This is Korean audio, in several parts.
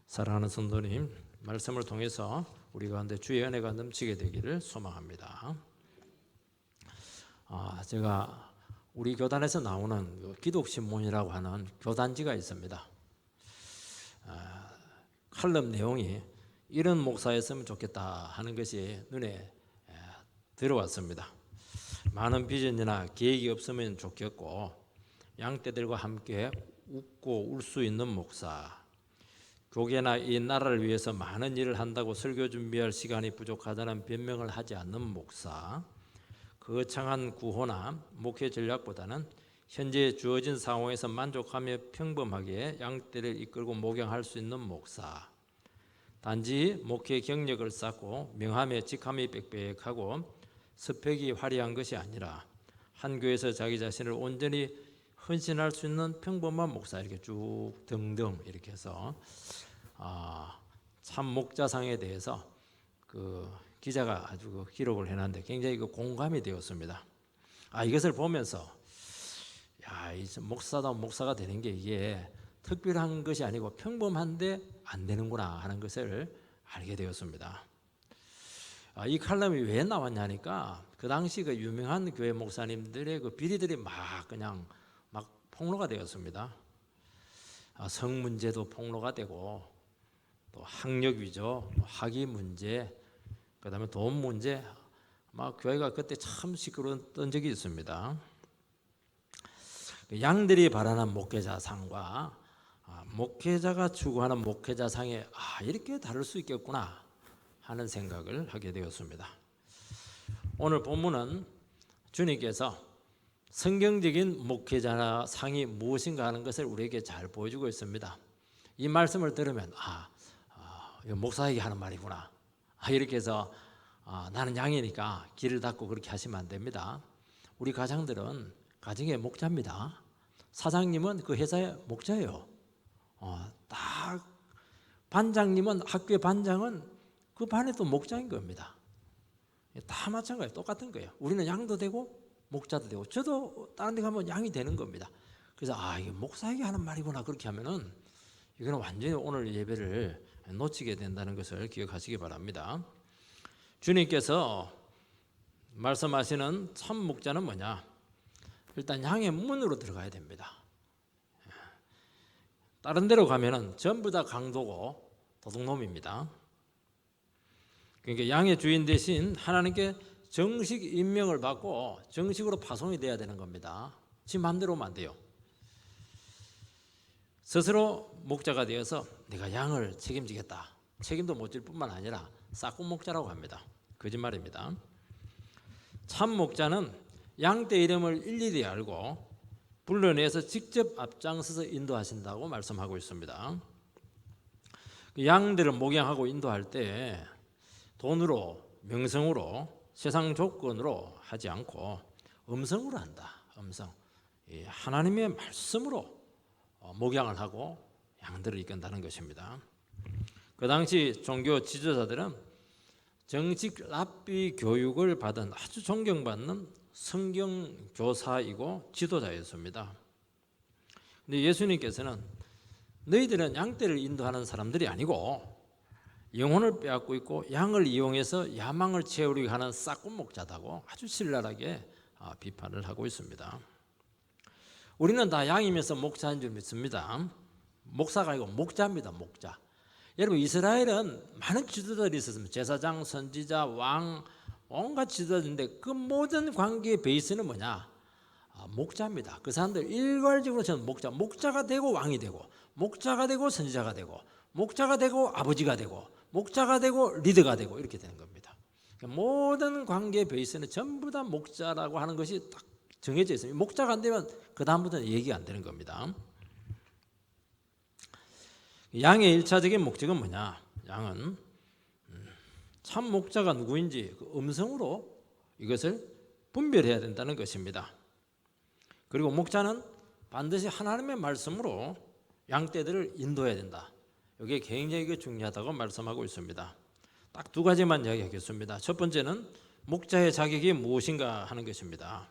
사랑하는 성도님, 말씀을 통해서 우리 가운데 주의 은혜가 넘치게 되기를 소망합니다. 제가 우리 교단에서 나오는 기독신문이라고 하는 교단지가 있습니다. 칼럼 내용이 이런 목사였으면 좋겠다 하는 것이 눈에 들어왔습니다. 많은 비전이나 계획이 없으면 좋겠고, 양떼들과 함께 웃고 울 수 있는 목사, 교계나 이 나라를 위해서 많은 일을 한다고 설교 준비할 시간이 부족하다는 변명을 하지 않는 목사, 거창한 구호나 목회 전략보다는 현재 주어진 상황에서 만족하며 평범하게 양떼를 이끌고 목양할 수 있는 목사, 단지 목회 경력을 쌓고 명함에 직함이 빽빽하고 스펙이 화려한 것이 아니라 한 교회에서 자기 자신을 온전히 헌신할 수 있는 평범한 목사, 이렇게 쭉 등등 이렇게 해서 참 목자상에 대해서 기자가 아주 기록을 해놨는데 굉장히 공감이 되었습니다. 이것을 보면서 목사가 되는 게 이게 특별한 것이 아니고 평범한데 안 되는구나 하는 것을 알게 되었습니다. 이 칼럼이 왜 나왔냐니까 그 당시 유명한 교회 목사님들의 비리들이 그냥 폭로가 되었습니다. 성 문제도 폭로가 되고, 또 학력 위조, 학위 문제, 그다음에 돈 문제, 교회가 그때 참 시끄러웠던 적이 있습니다. 양들이 바라는 목회자상과 목회자가 추구하는 목회자상에 이렇게 다를 수 있겠구나 하는 생각을 하게 되었습니다. 오늘 본문은 주님께서 성경적인 목회자상이 무엇인가 하는 것을 우리에게 잘 보여주고 있습니다. 이 말씀을 들으면 목사에게 하는 말이구나, 이렇게 해서 나는 양이니까 길을 닫고 그렇게 하시면 안 됩니다. 우리 가장들은 가정의 목자입니다. 사장님은 그 회사의 목자예요. 반장님은, 학교의 반장은 그 반의 또 목자인 겁니다. 다 마찬가지예요. 똑같은 거예요. 우리는 양도 되고 목자도 되고, 저도 다른 데 가면 양이 되는 겁니다. 그래서 이게 목사에게 하는 말이구나, 그렇게 하면은 이거는 완전히 오늘 예배를 놓치게 된다는 것을 기억하시기 바랍니다. 주님께서 말씀하시는 참 목자는 뭐냐? 일단 양의 문으로 들어가야 됩니다. 다른 데로 가면은 전부 다 강도고 도둑놈입니다. 그러니까 양의 주인 대신 하나님께 정식 임명을 받고 정식으로 파송이 돼야 되는 겁니다. 지 마음대로 하면 안 돼요. 스스로 목자가 되어서 내가 양을 책임지겠다, 책임도 못 질 뿐만 아니라 싹꿍 목자라고 합니다. 거짓말입니다. 참 목자는 양떼 이름을 일일이 알고 불러내서 직접 앞장서서 인도하신다고 말씀하고 있습니다. 양들을 목양하고 인도할 때 돈으로, 명성으로, 세상 조건으로 하지 않고 음성으로 한다. 음성. 하나님의 말씀으로 목양을 하고 양들을 이끈다는 것입니다. 그 당시 종교 지도자들은 정식 랍비 교육을 받은 아주 존경받는 성경 교사이고 지도자였습니다. 근데 예수님께서는 너희들은 양떼를 인도하는 사람들이 아니고 영혼을 빼앗고 있고 양을 이용해서 야망을 채우려고 하는 싹꾼 목자다고 아주 신랄하게 비판을 하고 있습니다. 우리는 다 양이면서 목자인 줄 믿습니다. 목사가 아니고 목자입니다. 목자. 여러분, 이스라엘은 많은 지도자들이 있었습니다. 제사장, 선지자, 왕, 온갖 지도자인데 그 모든 관계의 베이스는 뭐냐? 목자입니다. 그 사람들 일괄적으로 저는 목자가 되고 왕이 되고, 목자가 되고 선지자가 되고, 목자가 되고 아버지가 되고, 목자가 되고 리더가 되고, 이렇게 되는 겁니다. 그러니까 모든 관계의 베이스는 전부 다 목자라고 하는 것이 딱 정해져 있습니다. 목자가 안 되면 그 다음부터는 얘기가 안 되는 겁니다. 양의 1차적인 목적은 뭐냐? 양은 참 목자가 누구인지 음성으로 이것을 분별해야 된다는 것입니다. 그리고 목자는 반드시 하나님의 말씀으로 양떼들을 인도해야 된다. 이게 굉장히 중요하다고 말씀하고 있습니다. 딱 두 가지만 이야기하겠습니다. 첫 번째는 목자의 자격이 무엇인가 하는 것입니다.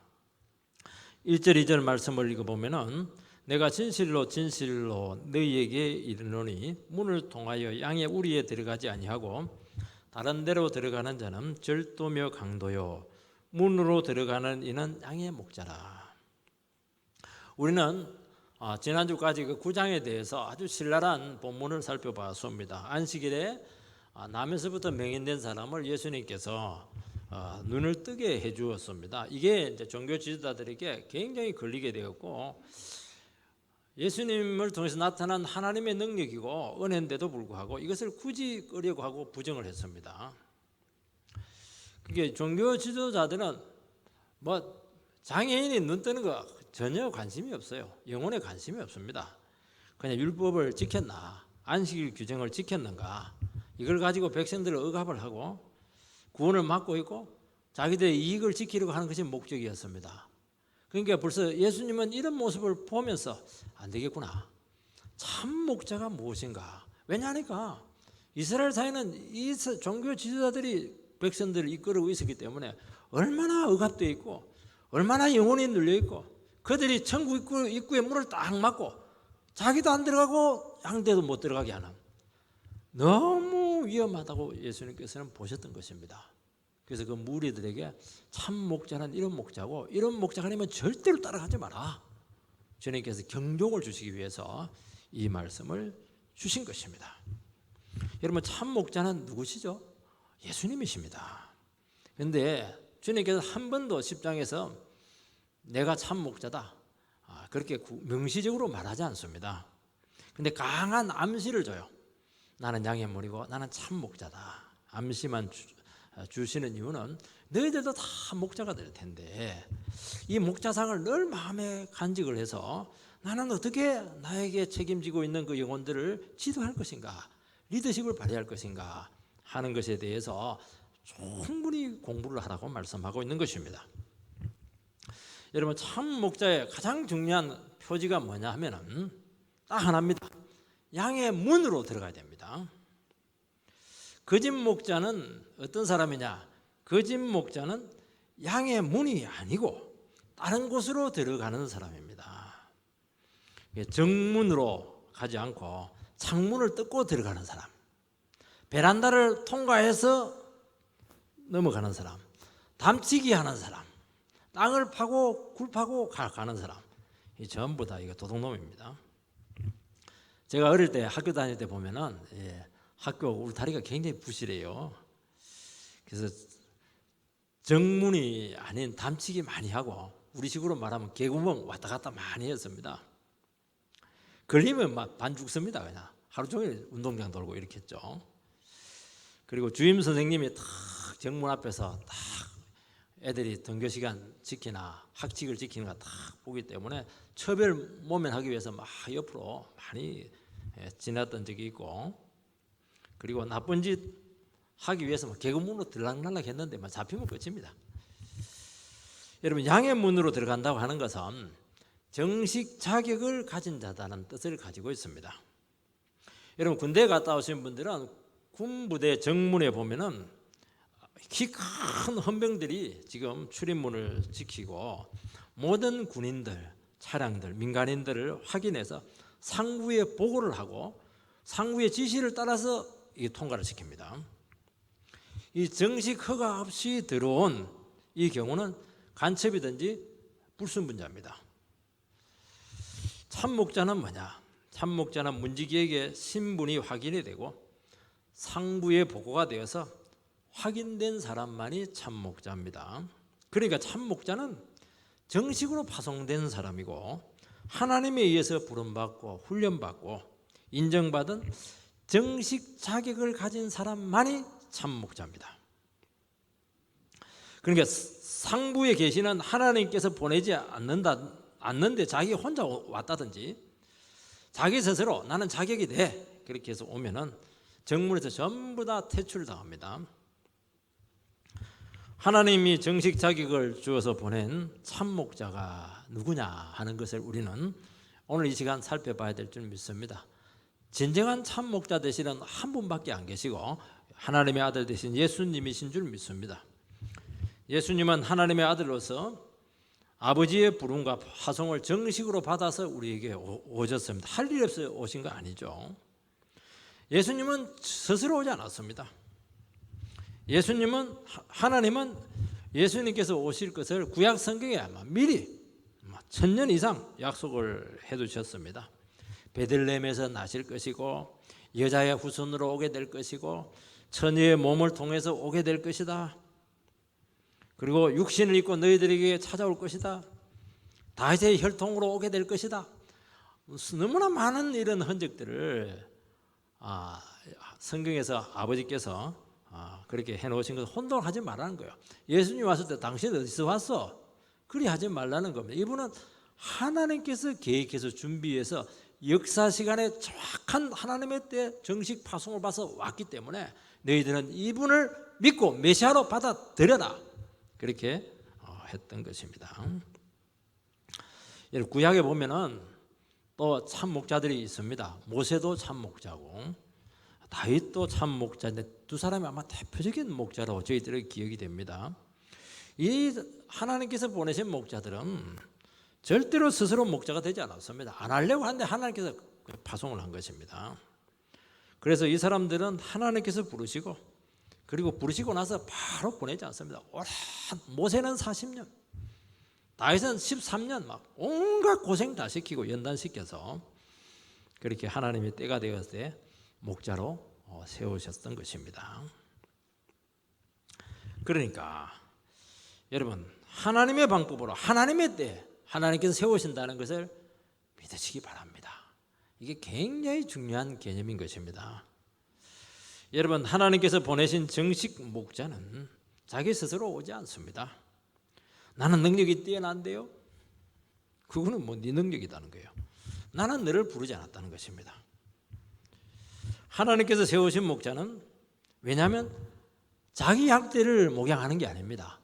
1절 2절 말씀을 읽어보면 내가 진실로 진실로 너희에게 이르노니 문을 통하여 양의 우리에 들어가지 아니하고 다른 데로 들어가는 자는 절도며 강도요 문으로 들어가는 이는 양의 목자라. 우리는 지난주까지 그 9장에 대해서 아주 신랄한 본문을 살펴봤습니다. 안식일에 나면서부터 맹인된 사람을 예수님께서 눈을 뜨게 해주었습니다. 이게 이제 종교 지도자들에게 굉장히 걸리게 되었고, 예수님을 통해서 나타난 하나님의 능력이고 은혜인데도 불구하고 이것을 굳이 끄려고 하고 부정을 했습니다. 그게 종교 지도자들은 뭐 장애인이 눈 뜨는 거 전혀 관심이 없어요. 영혼에 관심이 없습니다. 그냥 율법을 지켰나, 안식일 규정을 지켰는가, 이걸 가지고 백성들을 억압을 하고 구원을 막고 있고 자기들의 이익을 지키려고 하는 것이 목적이었습니다. 그러니까 벌써 예수님은 이런 모습을 보면서 안 되겠구나. 참 목자가 무엇인가? 왜냐하니까 이스라엘 사회는 이 종교 지도자들이 백성들을 이끌고 있었기 때문에 얼마나 억압되어 있고 얼마나 영혼이 눌려 있고 그들이 천국 입구의 문을 딱 막고 자기도 안 들어가고 양떼도 못 들어가게 하는, 너무 위험하다고 예수님께서는 보셨던 것입니다. 그래서 그 무리들에게 참 목자는 이런 목자고 이런 목자가 아니면 절대로 따라가지 마라. 주님께서 경종을 주시기 위해서 이 말씀을 주신 것입니다. 여러분, 참 목자는 누구시죠? 예수님이십니다. 그런데 주님께서 한 번도 10장에서 내가 참 목자다 그렇게 명시적으로 말하지 않습니다. 그런데 강한 암시를 줘요. 나는 양의 물이고 나는 참 목자다. 암시만 주시는 이유는 너희들도 다 목자가 될 텐데 이 목자상을 늘 마음에 간직을 해서 나는 어떻게 나에게 책임지고 있는 그 영혼들을 지도할 것인가, 리더십을 발휘할 것인가 하는 것에 대해서 충분히 공부를 하라고 말씀하고 있는 것입니다. 여러분, 참 목자의 가장 중요한 표지가 뭐냐 하면은 딱 하나입니다. 양의 문으로 들어가야 됩니다. 거짓 목자는 어떤 사람이냐? 거짓 목자는 양의 문이 아니고 다른 곳으로 들어가는 사람입니다. 정문으로 가지 않고 창문을 뜯고 들어가는 사람, 베란다를 통과해서 넘어가는 사람, 담치기 하는 사람, 땅을 파고 굴 파고 가는 사람, 이 전부 다 이거 도둑놈입니다. 제가 어릴 때 학교 다닐 때 보면은 학교 울타리가 굉장히 부실해요. 그래서 정문이 아닌 담치기 많이 하고 우리식으로 말하면 개구멍 왔다 갔다 많이 했습니다. 걸리면 막 반 죽습니다. 그냥 하루 종일 운동장 돌고 이렇게 했죠. 그리고 주임 선생님이 탁 정문 앞에서 딱 애들이 등교 시간 지키나 학칙을 지키는 거 딱 보기 때문에 처벌 모면하기 위해서 막 옆으로 많이 지났던 적이 있고, 그리고 나쁜 짓 하기 위해서 개구문으로 들락날락 했는데 잡히면 끝입니다. 여러분, 양의 문으로 들어간다고 하는 것은 정식 자격을 가진 자다는 뜻을 가지고 있습니다. 여러분, 군대에 갔다 오신 분들은 군부대 정문에 보면은 키 큰 헌병들이 지금 출입문을 지키고 모든 군인들, 차량들, 민간인들을 확인해서 상부에 보고를 하고 상부의 지시를 따라서 이 통과를 시킵니다. 이 정식 허가 없이 들어온 이 경우는 간첩이든지 불순분자입니다. 참목자는 뭐냐? 참목자는 문지기에게 신분이 확인이 되고 상부에 보고가 되어서 확인된 사람만이 참목자입니다. 그러니까 참목자는 정식으로 파송된 사람이고 하나님에 의해서 부름받고 훈련받고 인정받은 정식 자격을 가진 사람만이 참목자입니다. 그러니까 상부에 계시는 하나님께서 보내지 않는데 자기 혼자 왔다든지 자기 스스로 나는 자격이 돼 그렇게 해서 오면은 정문에서 전부 다 퇴출당합니다. 하나님이 정식 자격을 주어서 보낸 참목자가 누구냐 하는 것을 우리는 오늘 이 시간 살펴봐야 될 줄 믿습니다. 진정한 참목자 되시는 한 분밖에 안 계시고 하나님의 아들 되신 예수님이신 줄 믿습니다. 예수님은 하나님의 아들로서 아버지의 부름과 파송을 정식으로 받아서 우리에게 오셨습니다. 할 일 없어 오신 거 아니죠. 예수님은 스스로 오지 않았습니다. 하나님은 예수님께서 오실 것을 구약 성경에 아마 미리 1000년 이상 약속을 해두셨습니다. 베들레헴에서 나실 것이고 여자의 후손으로 오게 될 것이고 처녀의 몸을 통해서 오게 될 것이다. 그리고 육신을 입고 너희들에게 찾아올 것이다. 다윗의 혈통으로 오게 될 것이다. 너무나 많은 이런 흔적들을 성경에서 아버지께서 그렇게 해놓으신 것을 혼동하지 말라는 거예요. 예수님 왔을 때 당신 어디서 왔어? 그리 하지 말라는 겁니다. 이분은 하나님께서 계획해서 준비해서 역사 시간에 정확한 하나님의 때 정식 파송을 받아서 왔기 때문에 너희들은 이분을 믿고 메시아로 받아들여라. 그렇게 했던 것입니다. 구약에 보면은 또 참 목자들이 있습니다. 모세도 참 목자고 다윗도 참 목자인데 두 사람이 아마 대표적인 목자로 저희들의 기억이 됩니다. 이 하나님께서 보내신 목자들은 절대로 스스로 목자가 되지 않았습니다. 안 하려고 하는데 하나님께서 파송을 한 것입니다. 그래서 이 사람들은 하나님께서 부르시고 그리고 부르시고 나서 바로 보내지 않습니다. 모세는 40년, 다윗은 13년 막 온갖 고생 다 시키고 연단시켜서 그렇게 하나님의 때가 되었을 때 목자로 세우셨던 것입니다. 그러니까 여러분 하나님의 방법으로 하나님의 때 하나님께서 세우신다는 것을 믿으시기 바랍니다. 이게 굉장히 중요한 개념인 것입니다. 여러분 하나님께서 보내신 정식 목자는 자기 스스로 오지 않습니다. 나는 능력이 뛰어난데요. 그거는 네 능력이라는 거예요. 나는 너를 부르지 않았다는 것입니다. 하나님께서 세우신 목자는 왜냐하면 자기 양떼를 목양하는 게 아닙니다.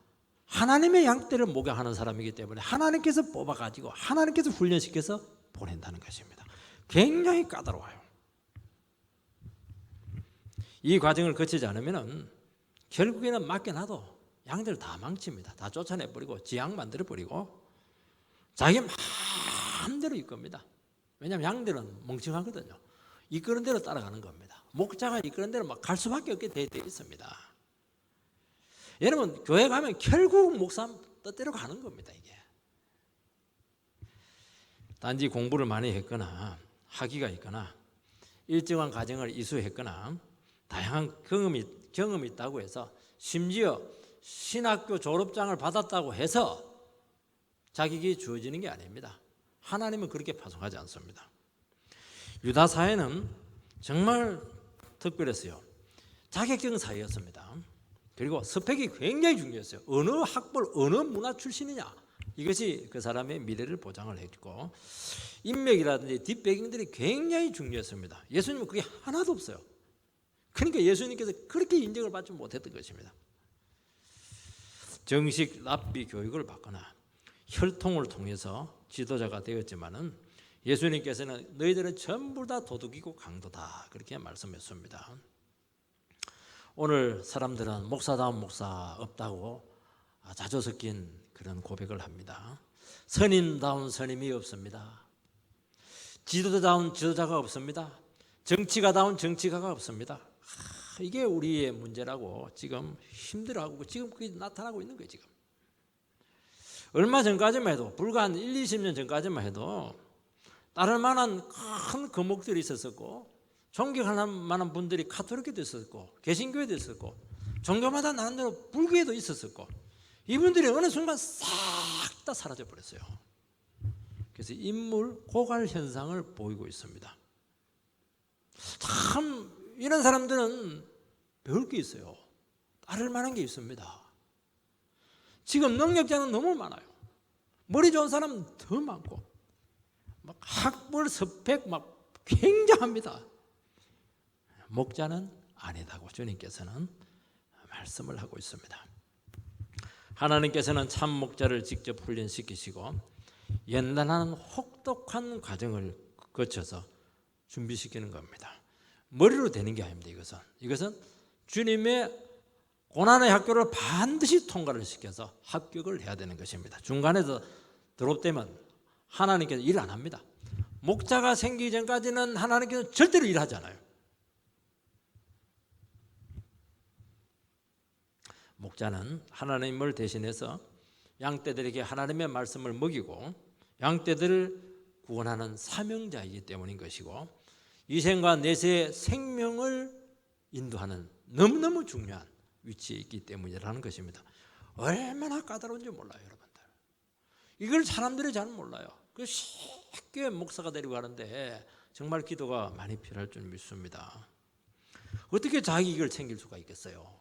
하나님의 양떼를 목양하는 사람이기 때문에 하나님께서 뽑아가지고 하나님께서 훈련시켜서 보낸다는 것입니다. 굉장히 까다로워요. 이 과정을 거치지 않으면 결국에는 맡겨놔도 양들 다 망칩니다. 다 쫓아내버리고 지양 만들어버리고 자기 마음대로 이끕니다. 왜냐하면 양들은 멍청하거든요. 이끄는 대로 따라가는 겁니다. 목자가 이끄는 대로 막 갈 수밖에 없게 되어 있습니다. 여러분 교회 가면 결국 목사 뜻대로 가는 겁니다. 이게 단지 공부를 많이 했거나 학위가 있거나 일정한 과정을 이수했거나 다양한 경험이 있다고 해서 심지어 신학교 졸업장을 받았다고 해서 자격이 주어지는 게 아닙니다. 하나님은 그렇게 파송하지 않습니다. 유다 사회는 정말 특별했어요. 자격증 사회였습니다. 그리고 스펙이 굉장히 중요했어요. 어느 학벌, 어느 문화 출신이냐 이것이 그 사람의 미래를 보장을 했고 인맥이라든지 뒷배경들이 굉장히 중요했습니다. 예수님은 그게 하나도 없어요. 그러니까 예수님께서 그렇게 인정을 받지 못했던 것입니다. 정식 랍비 교육을 받거나 혈통을 통해서 지도자가 되었지만은 예수님께서는 너희들은 전부 다 도둑이고 강도다 그렇게 말씀했습니다. 오늘 사람들은 목사다운 목사 없다고 자주 섞인 그런 고백을 합니다. 선임다운 선임이 없습니다. 지도자다운 지도자가 없습니다. 정치가다운 정치가가 없습니다. 이게 우리의 문제라고 지금 힘들어하고 지금 그게 나타나고 있는 거예요. 지금 얼마 전까지만 해도 불과 한 1, 20년 전까지만 해도 따를 만한 큰 거목들이 있었고 존경할 만한 분들이 카톨릭에도 있었고 개신교에도 있었고 종교마다 나름대로 불교에도 있었고 이분들이 어느 순간 싹 다 사라져 버렸어요. 그래서 인물 고갈 현상을 보이고 있습니다. 참 이런 사람들은 배울 게 있어요. 따를 만한 게 있습니다. 지금 능력자는 너무 많아요. 머리 좋은 사람은 더 많고 막 학벌 스펙 막 굉장합니다. 목자는 아니다고 주님께서는 말씀을 하고 있습니다. 하나님께서는 참 목자를 직접 훈련시키시고 연단하는 혹독한 과정을 거쳐서 준비시키는 겁니다. 머리로 되는 게 아닙니다. 이것은 주님의 고난의 학교를 반드시 통과를 시켜서 합격을 해야 되는 것입니다. 중간에서 드롭되면 하나님께서 일 안 합니다. 목자가 생기기 전까지는 하나님께서 절대로 일하지 않아요. 목자는 하나님을 대신해서 양떼들에게 하나님의 말씀을 먹이고 양떼들을 구원하는 사명자이기 때문인 것이고, 이생과 내세의 생명을 인도하는 너무너무 중요한 위치에 있기 때문이라는 것입니다. 얼마나 까다로운지 몰라요, 여러분들. 이걸 사람들이 잘 몰라요. 쉽게 목사가 되려고 하는데 정말 기도가 많이 필요할 줄 믿습니다. 어떻게 자기 이익을 챙길 수가 있겠어요?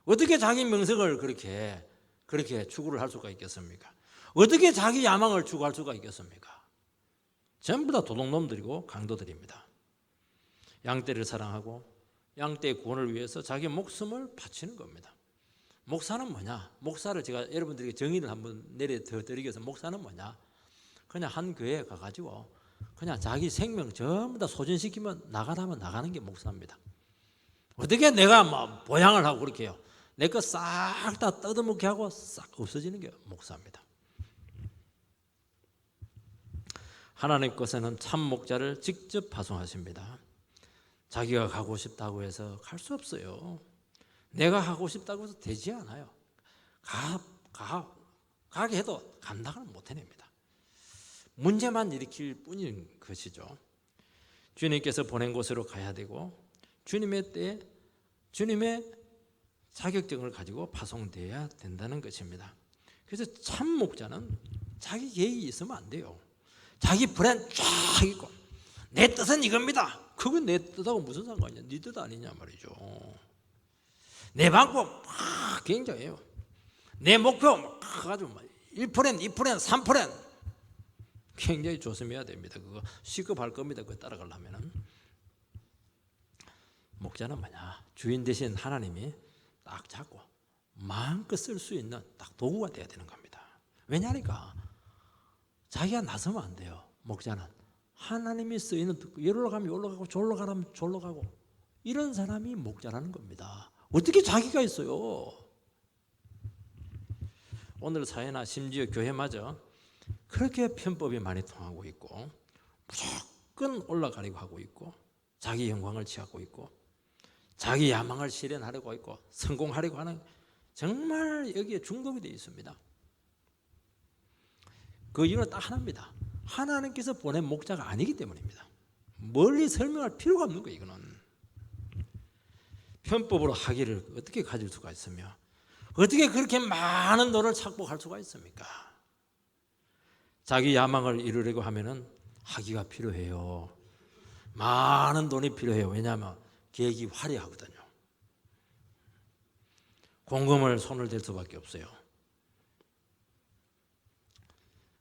어떻게 자기 명성을 그렇게 추구를 할 수가 있겠습니까? 어떻게 자기 야망을 추구할 수가 있겠습니까? 전부 다 도둑놈들이고 강도들입니다. 양떼를 사랑하고 양떼의 구원을 위해서 자기 목숨을 바치는 겁니다. 목사는 뭐냐? 목사를 제가 여러분들에게 정의를 한번 내려드리기 위해서, 목사는 뭐냐? 그냥 한 교회에 가가지고 그냥 자기 생명 전부 다 소진시키면 나가라면 나가는 게 목사입니다. 어떻게 내가 뭐 보양을 하고 그렇게 해요? 내 거 싹 다 뜯어먹게 하고 싹 없어지는 게 목사입니다. 하나님께서는 참 목자를 직접 파송하십니다. 자기가 가고 싶다고 해서 갈 수 없어요. 내가 하고 싶다고 해서 되지 않아요. 가게 해도 감당을 못 해냅니다. 문제만 일으킬 뿐인 것이죠. 주님께서 보낸 곳으로 가야 되고 주님의 때에 주님의 자격증을 가지고 파송되어야 된다는 것입니다. 그래서 참 목자는 자기 계획이 있으면 안 돼요. 자기 브랜드 쫙 있고 내 뜻은 이겁니다. 그건 내 뜻하고 무슨 상관이냐? 네 뜻 아니냐 말이죠. 내 방법 굉장해요. 내 목표 가지고 1%, 2%, 3% 굉장히 조심해야 됩니다. 그거 시급할 겁니다. 그거 따라가려면은. 목자는 뭐냐? 주인 대신 하나님이 딱 잡고 마음껏 쓸 수 있는 딱 도구가 돼야 되는 겁니다. 왜냐니까 자기가 나서면 안 돼요. 목자는 하나님이 쓰이는, 여기로 가면 여기로 가고 저기로 가면 저기로 가고, 이런 사람이 목자라는 겁니다. 어떻게 자기가 있어요? 오늘 사회나 심지어 교회마저 그렇게 편법이 많이 통하고 있고 무조건 올라가려고 하고 있고 자기 영광을 취하고 있고 자기 야망을 실현하려고 있고 성공하려고 하는, 정말 여기에 중독이 되어 있습니다. 그 이유는 딱 하나입니다. 하나님께서 보낸 목자가 아니기 때문입니다. 멀리 설명할 필요가 없는 거예요. 이거는 편법으로 하기를 어떻게 가질 수가 있으며 어떻게 그렇게 많은 돈을 착복할 수가 있습니까? 자기 야망을 이루려고 하면은 하기가 필요해요. 많은 돈이 필요해요. 왜냐하면 계획이 화려하거든요. 공금을 손을 댈 수밖에 없어요.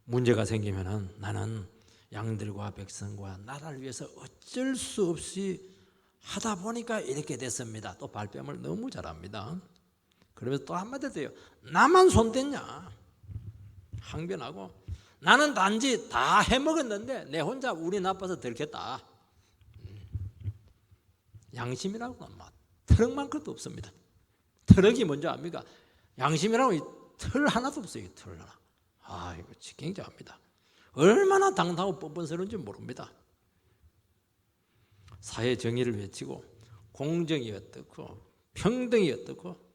문제가 생기면은 나는 양들과 백성과 나라를 위해서 어쩔 수 없이 하다 보니까 이렇게 됐습니다. 또 발뺌을 너무 잘합니다. 그러면서 또 한마디 돼요. 나만 손댔냐? 항변하고 나는 단지 다 해먹었는데 내 혼자 운이 나빠서 들켰다. 양심이라고는 막 트럭만큼도 없습니다. 트럭이 뭔지 압니까? 양심이라고 틀 하나도 없어요. 틀 하나. 이거 굉장합니다. 얼마나 당당하고 뻔뻔스러운지 모릅니다. 사회 정의를 외치고 공정이 어떻고 평등이 어떻고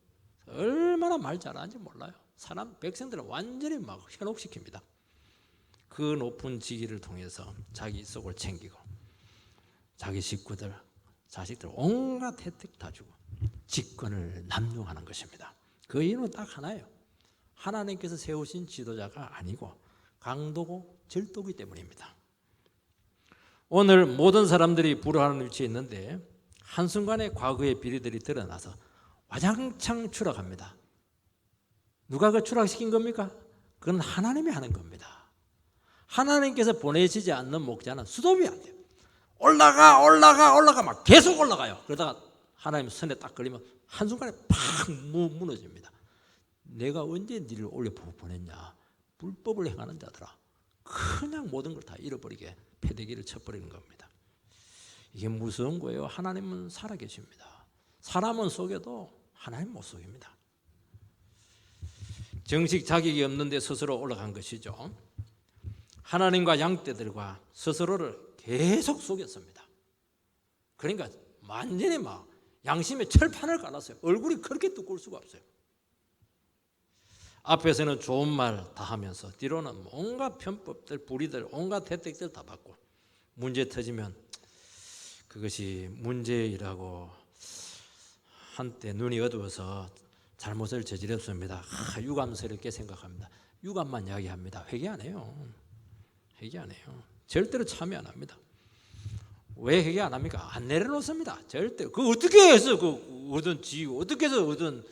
얼마나 말 잘하는지 몰라요. 사람 백성들은 완전히 막 현혹시킵니다. 그 높은 직위를 통해서 자기 속을 챙기고 자기 식구들, 자식들 온갖 혜택 다 주고 직권을 남용하는 것입니다. 그 이유는 딱 하나예요. 하나님께서 세우신 지도자가 아니고 강도고 절도기 때문입니다. 오늘 모든 사람들이 부러워하는 위치에 있는데 한순간에 과거의 비리들이 드러나서 와장창 추락합니다. 누가 그 추락시킨 겁니까? 그건 하나님이 하는 겁니다. 하나님께서 보내시지 않는 목자는 수도비 안 돼요. 올라가 막 계속 올라가요. 그러다가 하나님 손에 딱 걸리면 한순간에 팍 무너집니다. 내가 언제 니를 올려 보냈냐? 불법을 행하는 자들아. 그냥 모든 걸 다 잃어버리게 패대기를 쳐버리는 겁니다. 이게 무서운 거예요. 하나님은 살아계십니다. 사람은 속여도 하나님 못 속입니다. 정식 자격이 없는데 스스로 올라간 것이죠. 하나님과 양떼들과 스스로를 계속 속였습니다. 그러니까 완전히 막 양심의 철판을 깔았어요. 얼굴이 그렇게 두꺼울 수가 없어요. 앞에서는 좋은 말 다 하면서 뒤로는 온갖 편법들, 불의들, 온갖 혜택들 다 받고 문제 터지면 그것이 문제이라고 한때 눈이 어두워서 잘못을 저질렀습니다. 유감스럽게 생각합니다. 유감만 이야기합니다. 회개 안 해요. 회개 안 해요. 절대로 참여 안 합니다. 왜 회개 안 합니까? 안 내려놓습니다. 절대. 그 어떻게 해서 그 얻은 지위, 어떻게 해서 얻은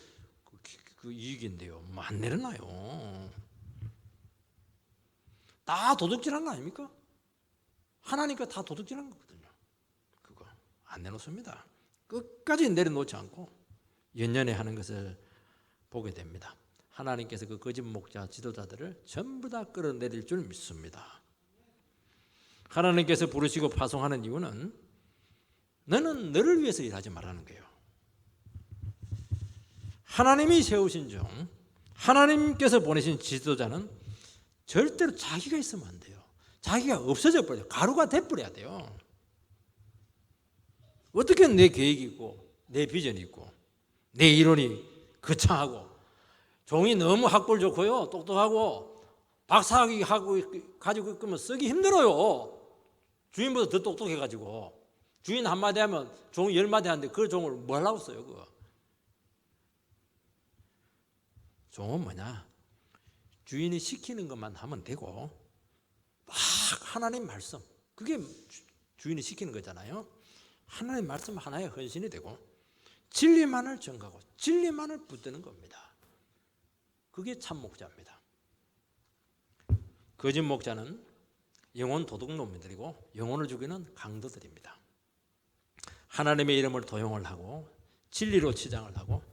그 이익인데요. 안 내려놔요. 다 도둑질한 거 아닙니까? 하나니까 다 도둑질한 거거든요. 그거 안 내놓습니다. 끝까지 내려놓지 않고 연연해 하는 것을 보게 됩니다. 하나님께서 그 거짓 목자 지도자들을 전부 다 끌어내릴 줄 믿습니다. 하나님께서 부르시고 파송하는 이유는 너는 너를 위해서 일하지 말라는 거예요. 하나님이 세우신 종, 하나님께서 보내신 지도자는 절대로 자기가 있으면 안 돼요. 자기가 없어져 버려요. 가루가 돼버려야 돼요. 어떻게 내 계획이 있고 내 비전이 있고 내 이론이 거창하고 종이 너무 학벌 좋고요, 똑똑하고 박사학위 하고 가지고 있으면 쓰기 힘들어요. 주인보다 더 똑똑해가지고 주인 한마디 하면 종 10마디 하는데 그 종을 뭐 하려고 써요? 그거. 종은 뭐냐? 주인이 시키는 것만 하면 되고 막 하나님 말씀, 그게 주인이 시키는 거잖아요. 하나님 말씀 하나에 헌신이 되고 진리만을 전가하고 진리만을 붙드는 겁니다. 그게 참 목자입니다. 거짓 목자는 영혼 도둑놈들이고 영혼을 죽이는 강도들입니다. 하나님의 이름을 도용을 하고 진리로 치장을 하고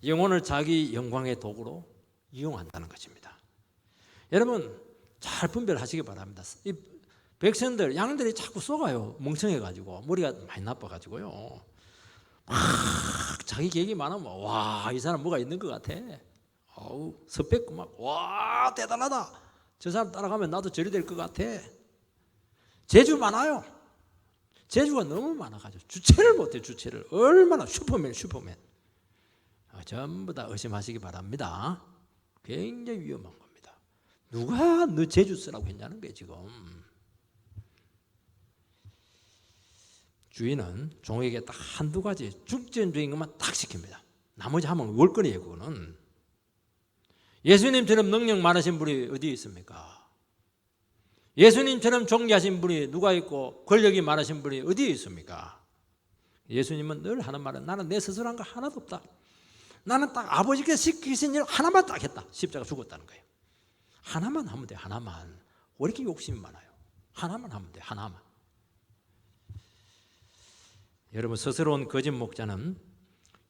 영혼을 자기 영광의 도구로 이용한다는 것입니다. 여러분 잘 분별하시기 바랍니다. 이 백성들, 양들이 자꾸 쏘가요. 멍청해가지고 머리가 많이 나빠가지고요. 막 자기 계획이 많으면 와, 이 사람 뭐가 있는 것 같아. 어우, 섭백고 막 와, 대단하다. 저 사람 따라가면 나도 저리 될 것 같아. 재주 많아요. 재주가 너무 많아가지고 주체를 못해. 주체를 얼마나 슈퍼맨. 전부 다 의심하시기 바랍니다. 굉장히 위험한 겁니다. 누가 너 재주 쓰라고 했냐는 거예요 지금. 주인은 종에게 딱 한두 가지 중점적인 것만 딱 시킵니다. 나머지 하면 월권이에요. 그거는. 예수님처럼 능력 많으신 분이 어디 있습니까? 예수님처럼 존귀하신 분이 누가 있고 권력이 많으신 분이 어디에 있습니까? 예수님은 늘 하는 말은 나는 내 스스로 한 거 하나도 없다. 나는 딱 아버지께서 시키신 일 하나만 딱 했다. 십자가 죽었다는 거예요. 하나만 하면 돼. 하나만. 왜 이렇게 욕심이 많아요? 하나만 하면 돼. 하나만. 여러분 스스로운 거짓 목자는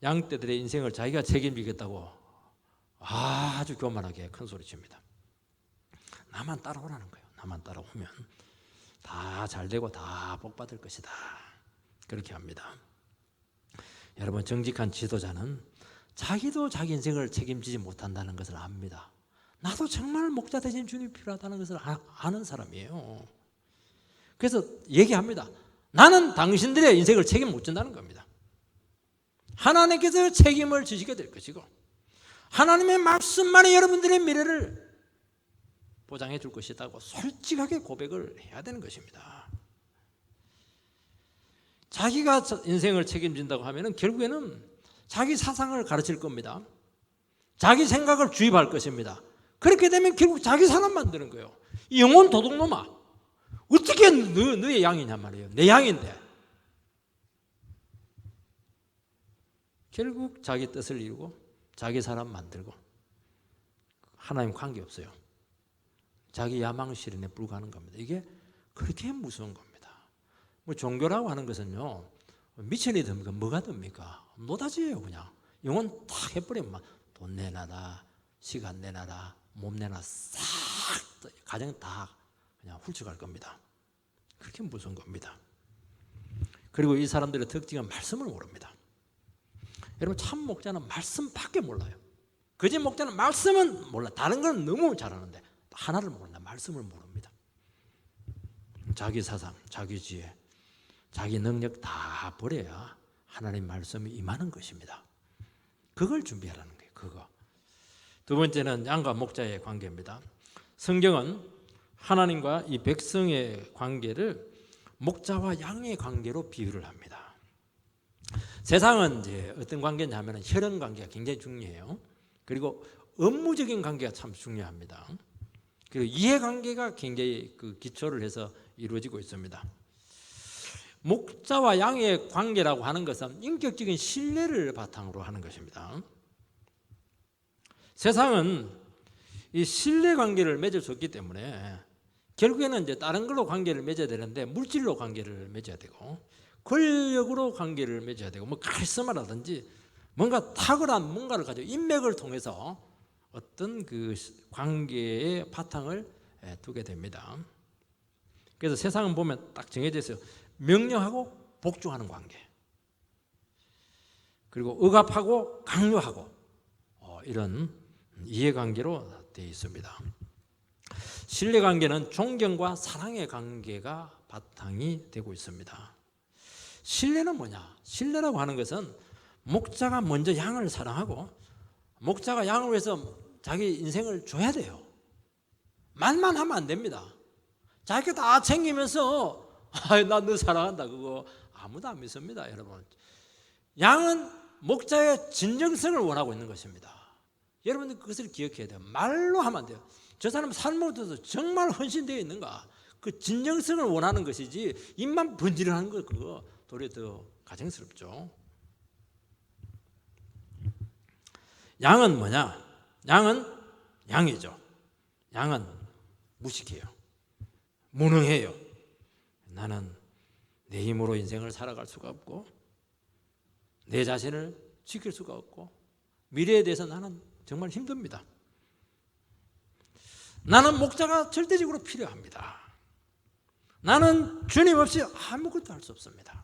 양떼들의 인생을 자기가 책임지겠다고 아주 교만하게 큰 소리 칩니다. 나만 따라오라는 거예요. 나만 따라오면 다 잘되고 다 복받을 것이다. 그렇게 합니다. 여러분 정직한 지도자는 자기도 자기 인생을 책임지지 못한다는 것을 압니다. 나도 정말 목자 대신 주님이 필요하다는 것을 아는 사람이에요. 그래서 얘기합니다. 나는 당신들의 인생을 책임 못 진다는 겁니다. 하나님께서 책임을 지시게 될 것이고 하나님의 말씀만이 여러분들의 미래를 보장해 줄 것이라고 솔직하게 고백을 해야 되는 것입니다. 자기가 인생을 책임진다고 하면 결국에는 자기 사상을 가르칠 겁니다. 자기 생각을 주입할 것입니다. 그렇게 되면 결국 자기 사람 만드는 거예요. 이 영혼 도둑놈아, 어떻게 너의 양이냔 말이에요. 내 양인데. 결국 자기 뜻을 이루고 자기 사람 만들고 하나님 관계없어요. 자기 야망 실현에 불과하는 겁니다. 이게 그렇게 무서운 겁니다. 뭐 종교라고 하는 것은요, 미천이 듭니까? 뭐가 듭니까? 노다지예요. 그냥 영혼 탁 해버리면 돈 내놔라, 시간 내놔라, 몸 내놔, 싹 가정 다 그냥 훌쩍할 겁니다. 그렇게 무서운 겁니다. 그리고 이 사람들의 특징은 말씀을 모릅니다. 여러분 참 목자는 말씀밖에 몰라요. 거짓 목자는 말씀은 몰라. 다른 건 너무 잘하는데 하나를 모른다. 말씀을 모릅니다. 자기 사상, 자기 지혜, 자기 능력 다 버려야 하나님 말씀이 임하는 것입니다. 그걸 준비하라는 거예요. 그거. 두 번째는 양과 목자의 관계입니다. 성경은 하나님과 이 백성의 관계를 목자와 양의 관계로 비유를 합니다. 세상은 이제 어떤 관계냐면 혈연 관계가 굉장히 중요해요. 그리고 업무적인 관계가 참 중요합니다. 그리고 이해 관계가 굉장히 그 기초를 해서 이루어지고 있습니다. 목자와 양의 관계라고 하는 것은 인격적인 신뢰를 바탕으로 하는 것입니다. 세상은 이 신뢰 관계를 맺을 수 없기 때문에 결국에는 이제 다른 걸로 관계를 맺어야 되는데 물질로 관계를 맺어야 되고 권력으로 관계를 맺어야 되고 뭐 카리스마라든지 뭔가 탁월한 뭔가를 가지고 인맥을 통해서 어떤 그 관계의 바탕을 두게 됩니다. 그래서 세상은 보면 딱 정해져 있어요. 명령하고 복종하는 관계, 그리고 억압하고 강요하고 이런 이해관계로 되어 있습니다. 신뢰관계는 존경과 사랑의 관계가 바탕이 되고 있습니다. 신뢰는 뭐냐? 신뢰라고 하는 것은 목자가 먼저 양을 사랑하고 목자가 양을 위해서 자기 인생을 줘야 돼요. 말만 하면 안 됩니다. 자기가 다 챙기면서 나 너 사랑한다 그거 아무도 안 믿습니다. 여러분, 양은 목자의 진정성을 원하고 있는 것입니다. 여러분들 그것을 기억해야 돼요. 말로 하면 안 돼요. 저 사람 삶으로서 정말 헌신되어 있는가, 그 진정성을 원하는 것이지 입만 번지르하는 거 그거 도리어 더 가증스럽죠. 양은 뭐냐? 양은 양이죠. 양은 무식해요. 무능해요. 나는 내 힘으로 인생을 살아갈 수가 없고 내 자신을 지킬 수가 없고 미래에 대해서 나는 정말 힘듭니다. 나는 목자가 절대적으로 필요합니다. 나는 주님 없이 아무것도 할 수 없습니다.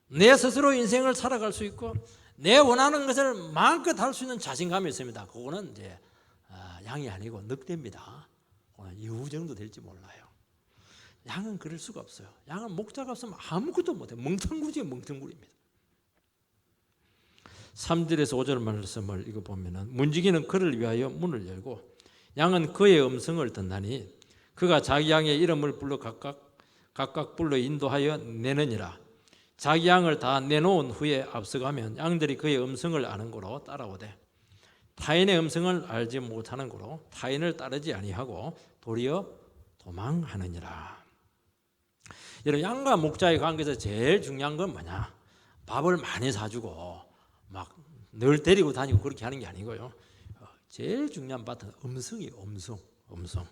내 스스로 인생을 살아갈 수 있고 내 원하는 것을 마음껏 할 수 있는 자신감이 있습니다. 그거는 이제 양이 아니고 늑대입니다. 여우 정도 될지 몰라요. 양은 그럴 수가 없어요. 양은 목자가 없으면 아무것도 못해요. 멍텅구리죠, 멍텅구리입니다. 3절에서 5절 말씀을 읽어보면 문지기는 그를 위하여 문을 열고 양은 그의 음성을 듣나니 그가 자기 양의 이름을 불러 각각 불러 인도하여 내느니라. 자기 양을 다 내놓은 후에 앞서가면 양들이 그의 음성을 아는 고로 따라오되 타인의 음성을 알지 못하는 고로 타인을 따르지 아니하고 도리어 도망하느니라. 여러분, 양과 목자의 관계에서 제일 중요한 건 뭐냐? 밥을 많이 사주고 막 늘 데리고 다니고 그렇게 하는 게 아니고요. 제일 중요한 바탕은 음성이에요. 음성.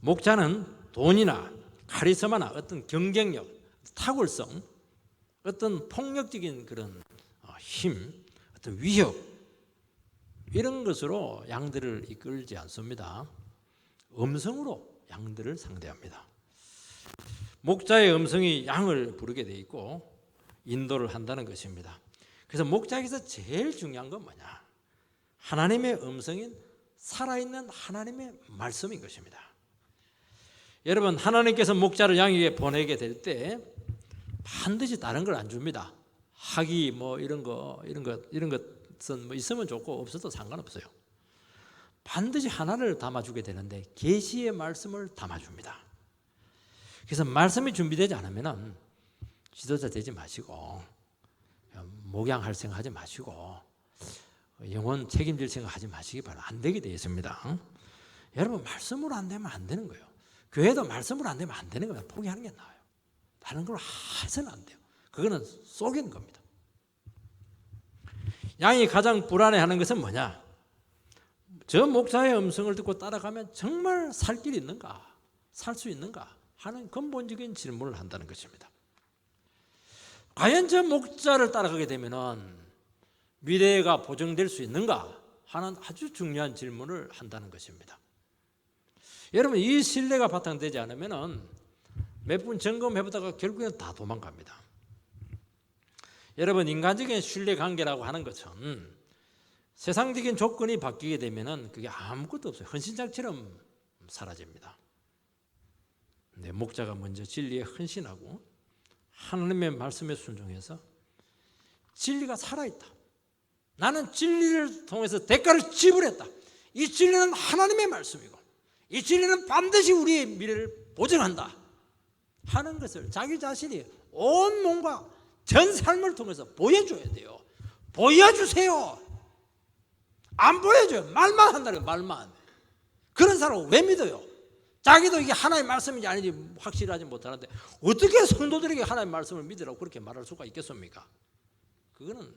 목자는 돈이나 카리스마나 어떤 경쟁력, 탁월성, 어떤 폭력적인 그런 힘, 어떤 위협 이런 것으로 양들을 이끌지 않습니다. 음성으로 양들을 상대합니다. 목자의 음성이 양을 부르게 돼 있고 인도를 한다는 것입니다. 그래서 목자에게서 제일 중요한 건 뭐냐? 하나님의 음성인 살아있는 하나님의 말씀인 것입니다. 여러분, 하나님께서 목자를 양에게 보내게 될 때 반드시 다른 걸 안 줍니다. 학이 뭐 이런 것은 뭐 있으면 좋고 없어도 상관없어요. 반드시 하나를 담아주게 되는데 계시의 말씀을 담아줍니다. 그래서 말씀이 준비되지 않으면 지도자 되지 마시고 목양할 생각하지 마시고 영혼 책임질 생각하지 마시기 바랍니다. 안 되게 되어 있습니다. 여러분, 말씀으로 안 되면 안 되는 거예요. 교회도 말씀으로 안 되면 안 되는 거예요. 포기하는 게 나아요. 다른 걸로 해서는 안 돼요. 그거는 속이는 겁니다. 양이 가장 불안해하는 것은 뭐냐? 저 목자의 음성을 듣고 따라가면 정말 살 길이 있는가? 살 수 있는가? 하는 근본적인 질문을 한다는 것입니다. 과연 저 목자를 따라가게 되면 미래가 보장될 수 있는가? 하는 아주 중요한 질문을 한다는 것입니다. 여러분, 이 신뢰가 바탕되지 않으면 몇 분 점검해보다가 결국에는 다 도망갑니다. 여러분, 인간적인 신뢰관계라고 하는 것은 세상적인 조건이 바뀌게 되면 그게 아무것도 없어요. 헌신장처럼 사라집니다. 목자가 먼저 진리에 헌신하고 하나님의 말씀에 순종해서 진리가 살아있다. 나는 진리를 통해서 대가를 지불했다. 이 진리는 하나님의 말씀이고 이 진리는 반드시 우리의 미래를 보증한다 하는 것을 자기 자신이 온 몸과 전 삶을 통해서 보여줘야 돼요. 보여주세요. 안 보여줘요. 말만 한다는 말만. 그런 사람은 왜 믿어요? 자기도 이게 하나님의 말씀인지 아닌지 확실하지 못하는데 어떻게 성도들에게 하나님의 말씀을 믿으라고 그렇게 말할 수가 있겠습니까? 그거는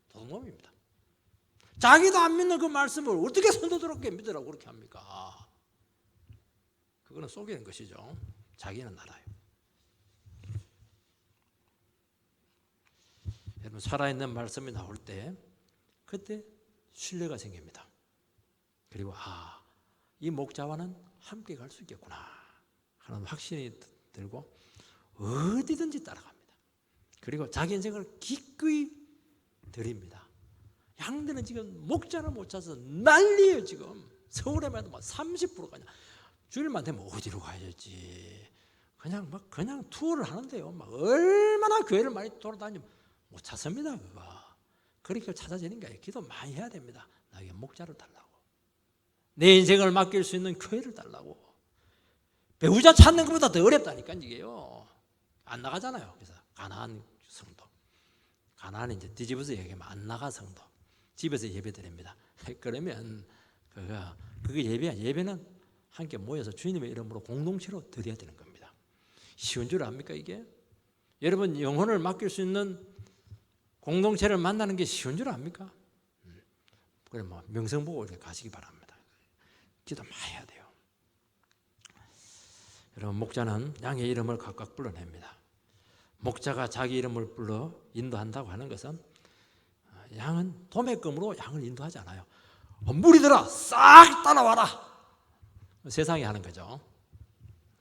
도둑놈입니다. 자기도 안 믿는 그 말씀을 어떻게 성도들에게 믿으라고 그렇게 합니까? 그거는 속이는 것이죠. 자기는 알아요. 여러분, 살아있는 말씀이 나올 때 그때 신뢰가 생깁니다. 그리고 이 목자와는 함께 갈 수 있겠구나 하는 확신이 들고 어디든지 따라갑니다. 그리고 자기 인생을 기꺼이 드립니다. 양들은 지금 목자를 못 찾아서 난리예요. 지금 서울에만 해도 30%가 주일만 되면 어디로 가야 될지 그냥 투어를 하는데요. 얼마나 교회를 많이 돌아다니면 못 찾습니다. 그렇게 찾아지는 게 아니에요. 기도 많이 해야 됩니다. 나에게 목자를 달라고. 내 인생을 맡길 수 있는 교회를 달라고. 배우자 찾는 것보다 더 어렵다니까 이게요. 안 나가잖아요. 그래서 가나안 성도, 가나안 이제 뒤집어서 얘기하면 안 나가 성도, 집에서 예배 드립니다. 그러면 그게 예배는 함께 모여서 주님의 이름으로 공동체로 드려야 되는 겁니다. 쉬운 줄 압니까 이게? 여러분 영혼을 맡길 수 있는 공동체를 만나는 게 쉬운 줄 압니까? 그래 명성 보고 이렇게 가시기 바랍니다. 기도 많이 해야 돼요. 여러분 목자는 양의 이름을 각각 불러냅니다. 목자가 자기 이름을 불러 인도한다고 하는 것은 양은 도매금으로 양을 인도하지 않아요. 무리들아 싹 따라와라. 세상이 하는 거죠.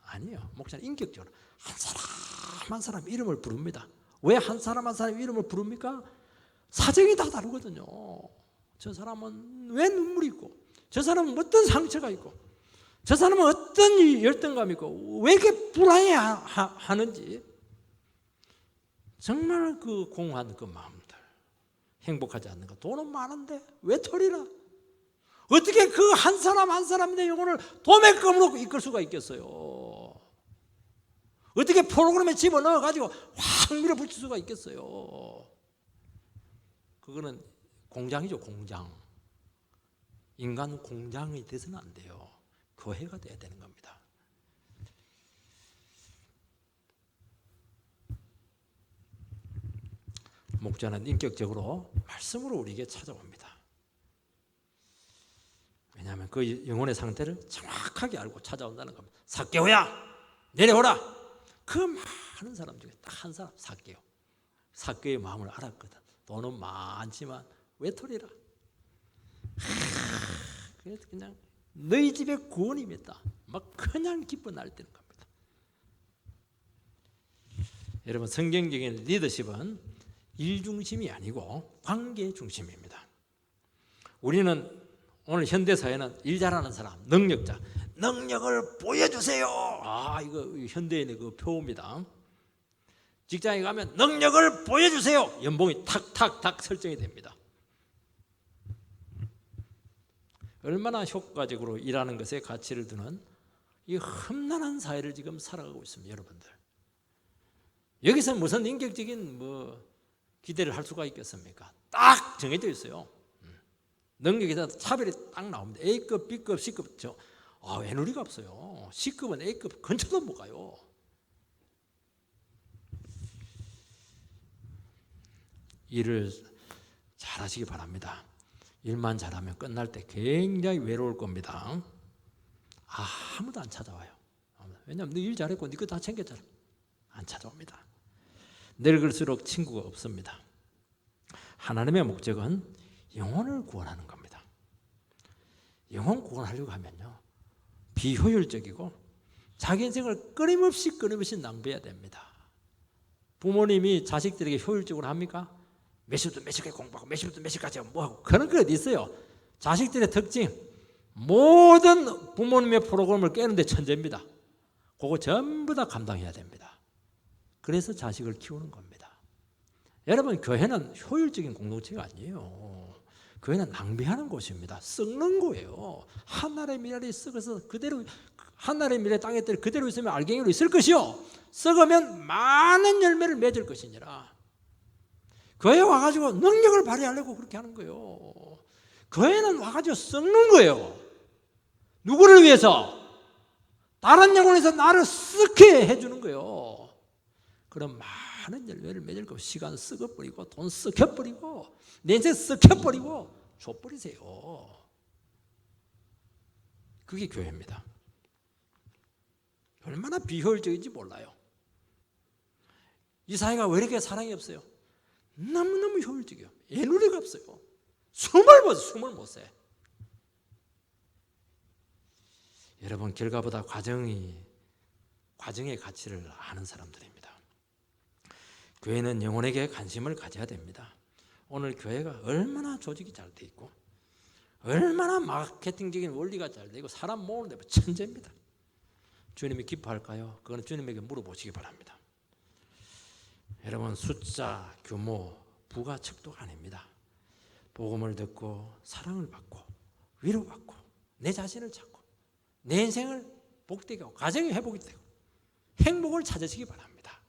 아니에요. 목자는 인격적으로 한 사람 한 사람 이름을 부릅니다. 왜 한 사람 한 사람 이름을 부릅니까? 사정이 다 다르거든요. 저 사람은 왜 눈물이 있고 저 사람은 어떤 상처가 있고 저 사람은 어떤 열등감이 있고 왜 이렇게 불안해하는지 정말 그 공허한 그 마음들 행복하지 않는 거 돈은 많은데 왜 털이라 어떻게 그 한 사람 한 사람의 영혼을 도매금으로 이끌 수가 있겠어요? 어떻게 프로그램에 집어넣어가지고 확 밀어붙일 수가 있겠어요? 그거는 공장이죠. 공장. 인간 공장이 돼서는 안 돼요. 교회가 돼야 되는 겁니다. 목자는 인격적으로 말씀으로 우리에게 찾아옵니다. 왜냐하면 그 영혼의 상태를 정확하게 알고 찾아온다는 겁니다. 삭개오야 내려오라. 그 많은 사람 중에 딱 한 사람 삭개오. 삭개오의 마음을 알았거든. 돈은 많지만 외톨이라. 그래서 그냥 너희 집에 구원이 있다. 막 그냥 기뻐 날뛰는 겁니다. 여러분 성경적인 리더십은 일 중심이 아니고 관계 중심입니다. 우리는 오늘 현대 사회는 일 잘하는 사람, 능력자, 능력을 보여주세요. 이거 현대인의 그 표입니다. 직장에 가면 능력을 보여주세요. 연봉이 탁탁탁 설정이 됩니다. 얼마나 효과적으로 일하는 것에 가치를 두는 이 험난한 사회를 지금 살아가고 있습니다, 여러분들. 여기서 무슨 인격적인 기대를 할 수가 있겠습니까? 딱 정해져 있어요. 능력에서 차별이 딱 나옵니다. A급, B급, C급. 애누리가 없어요. C급은 A급 근처도 못 가요. 일을 잘하시기 바랍니다. 일만 잘하면 끝날 때 굉장히 외로울 겁니다. 아무도 안 찾아와요. 왜냐하면 너 일 잘했고 네 거 다 챙겼잖아. 안 찾아옵니다. 늙을수록 친구가 없습니다. 하나님의 목적은 영혼을 구원하는 겁니다. 영혼 구원하려고 하면요 비효율적이고 자기 인생을 끊임없이 낭비해야 됩니다. 부모님이 자식들에게 효율적으로 합니까? 몇 시부터 몇 시까지 공부하고 몇 시부터 몇 시까지 뭐하고 그런 게 어디 있어요. 자식들의 특징 모든 부모님의 프로그램을 깨는데 천재입니다. 그거 전부 다 감당해야 됩니다. 그래서 자식을 키우는 겁니다. 여러분, 교회는 효율적인 공동체가 아니에요. 교회는 낭비하는 곳입니다. 썩는 거예요. 하늘의 미랄이 썩어서 그대로, 하늘의 미래 땅에 그대로 있으면 알갱이로 있을 것이요, 썩으면 많은 열매를 맺을 것이니라. 교회에 와가지고 능력을 발휘하려고 그렇게 하는 거예요. 교회는 와가지고 썩는 거예요. 누구를 위해서? 다른 영혼에서 나를 썩게 해주는 거예요. 그럼 많은 열매를 맺을 거, 시간 썩어버리고 돈 썩혀버리고 내 인생 썩혀버리고 줘버리세요. 그게 교회입니다. 얼마나 비효율적인지 몰라요. 이 사회가 왜 이렇게 사랑이 없어요? 너무너무 효율적이에요. 애누리가 없어요. 숨을 못 새. 여러분, 결과보다 과정의 가치를 아는 사람들입니다. 교회는 영혼에게 관심을 가져야 됩니다. 오늘 교회가 얼마나 조직이 잘 돼 있고 얼마나 마케팅적인 원리가 잘 되고 사람 모으는 데 천재입니다. 주님이 기뻐할까요? 그건 주님에게 물어보시기 바랍니다. 여러분, 숫자, 규모, 부가 척도가 아닙니다. 복음을 듣고 사랑을 받고 위로받고 내 자신을 찾고 내 인생을 복되게 하고 가정이 회복이 되고 행복을 찾으시기 바랍니다.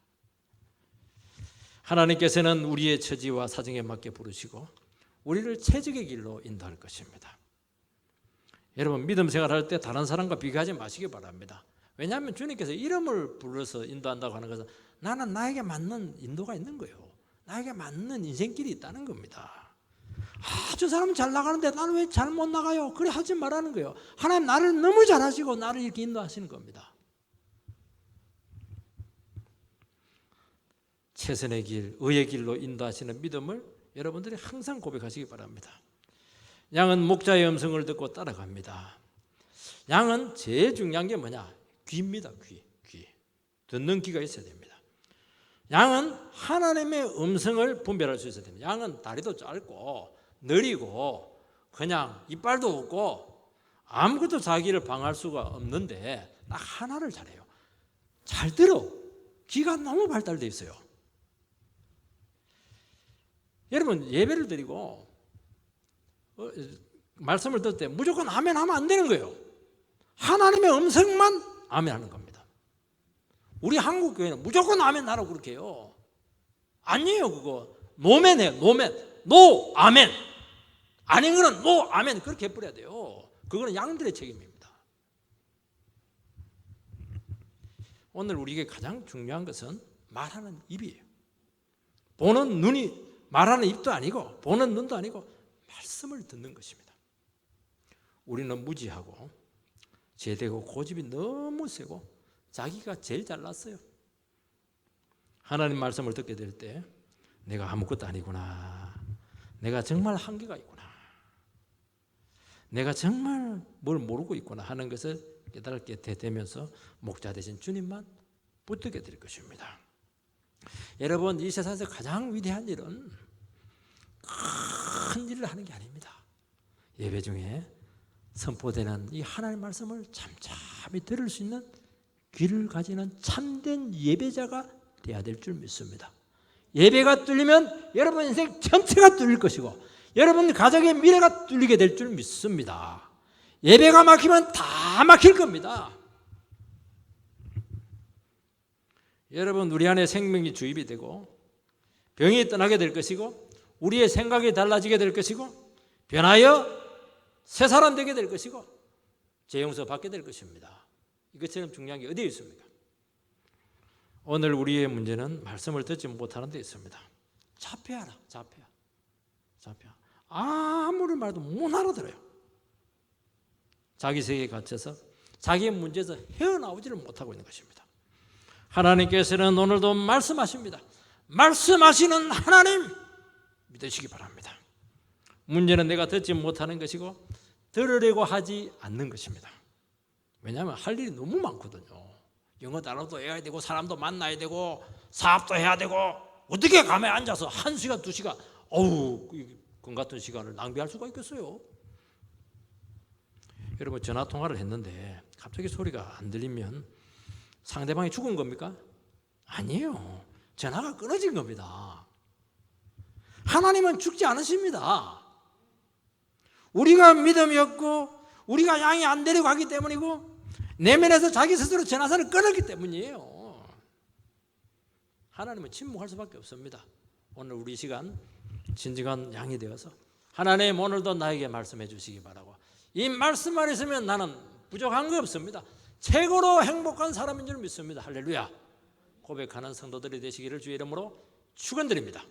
하나님께서는 우리의 처지와 사정에 맞게 부르시고 우리를 최적의 길로 인도할 것입니다. 여러분, 믿음 생활할 때 다른 사람과 비교하지 마시기 바랍니다. 왜냐하면 주님께서 이름을 불러서 인도한다고 하는 것은 나는 나에게 맞는 인도가 있는 거예요. 나에게 맞는 인생길이 있다는 겁니다. 저 사람은 잘 나가는데 나는 왜 잘 못 나가요? 그래 하지 말라는 거예요. 하나님 나를 너무 잘하시고 나를 이렇게 인도하시는 겁니다. 최선의 길, 의의 길로 인도하시는 믿음을 여러분들이 항상 고백하시기 바랍니다. 양은 목자의 음성을 듣고 따라갑니다. 양은 제일 중요한 게 뭐냐? 귀입니다. 귀. 듣는 귀가 있어야 됩니다. 양은 하나님의 음성을 분별할 수 있어야 됩니다. 양은 다리도 짧고 느리고 그냥 이빨도 없고 아무것도 자기를 방어할 수가 없는데 딱 하나를 잘해요. 잘 들어. 귀가 너무 발달되어 있어요. 여러분, 예배를 드리고 말씀을 들을 때 무조건 아멘 하면 안 되는 거예요. 하나님의 음성만 아멘 하는 겁니다. 우리 한국 교회는 무조건 아멘 하라고 그렇게 해요. 아니에요. 그거 노멘이에요. 노 아멘. 아닌 거는 노 아멘 그렇게 해버려야 돼요. 그거는 양들의 책임입니다. 오늘 우리에게 가장 중요한 것은 말하는 입이에요. 보는 눈이, 말하는 입도 아니고 보는 눈도 아니고 말씀을 듣는 것입니다. 우리는 무지하고 제대고 고집이 너무 세고 자기가 제일 잘났어요. 하나님 말씀을 듣게 될 때 내가 아무것도 아니구나, 내가 정말 한계가 있구나, 내가 정말 뭘 모르고 있구나 하는 것을 깨달게 되면서 목자 되신 주님만 붙들게 될 것입니다. 여러분, 이 세상에서 가장 위대한 일은 큰 일을 하는 게 아닙니다. 예배 중에 선포되는 이 하나님의 말씀을 잠잠히 들을 수 있는 귀를 가지는 참된 예배자가 되어야 될 줄 믿습니다. 예배가 뚫리면 여러분 인생 전체가 뚫릴 것이고 여러분 가정의 미래가 뚫리게 될 줄 믿습니다. 예배가 막히면 다 막힐 겁니다. 여러분, 우리 안에 생명이 주입이 되고 병이 떠나게 될 것이고 우리의 생각이 달라지게 될 것이고 변하여 새 사람 되게 될 것이고 죄 용서 받게 될 것입니다. 이것처럼 중요한 게 어디에 있습니까? 오늘 우리의 문제는 말씀을 듣지 못하는 데 있습니다. 자폐하라. 아무리 말도 못 알아들어요. 자기 세계에 갇혀서 자기의 문제에서 헤어나오지를 못하고 있는 것입니다. 하나님께서는 오늘도 말씀하십니다. 말씀하시는 하나님 믿으시기 바랍니다. 문제는 내가 듣지 못하는 것이고 들으려고 하지 않는 것입니다. 왜냐하면 할 일이 너무 많거든요. 영어 단어도 해야 되고 사람도 만나야 되고 사업도 해야 되고 어떻게 감에 앉아서 1시간 2시간 금 같은 시간을 낭비할 수가 있겠어요? 여러분, 전화통화를 했는데 갑자기 소리가 안 들리면 상대방이 죽은 겁니까? 아니에요. 전화가 끊어진 겁니다. 하나님은 죽지 않으십니다. 우리가 믿음이 없고 우리가 양이 안 데리고 가기 때문이고 내면에서 자기 스스로 전화선을 끊었기 때문이에요. 하나님은 침묵할 수밖에 없습니다. 오늘 우리 시간 진정한 양이 되어서 하나님 오늘도 나에게 말씀해 주시기 바라고, 이 말씀만 있으면 나는 부족한 거 없습니다. 최고로 행복한 사람인 줄 믿습니다. 할렐루야. 고백하는 성도들이 되시기를 주의 이름으로 축원드립니다.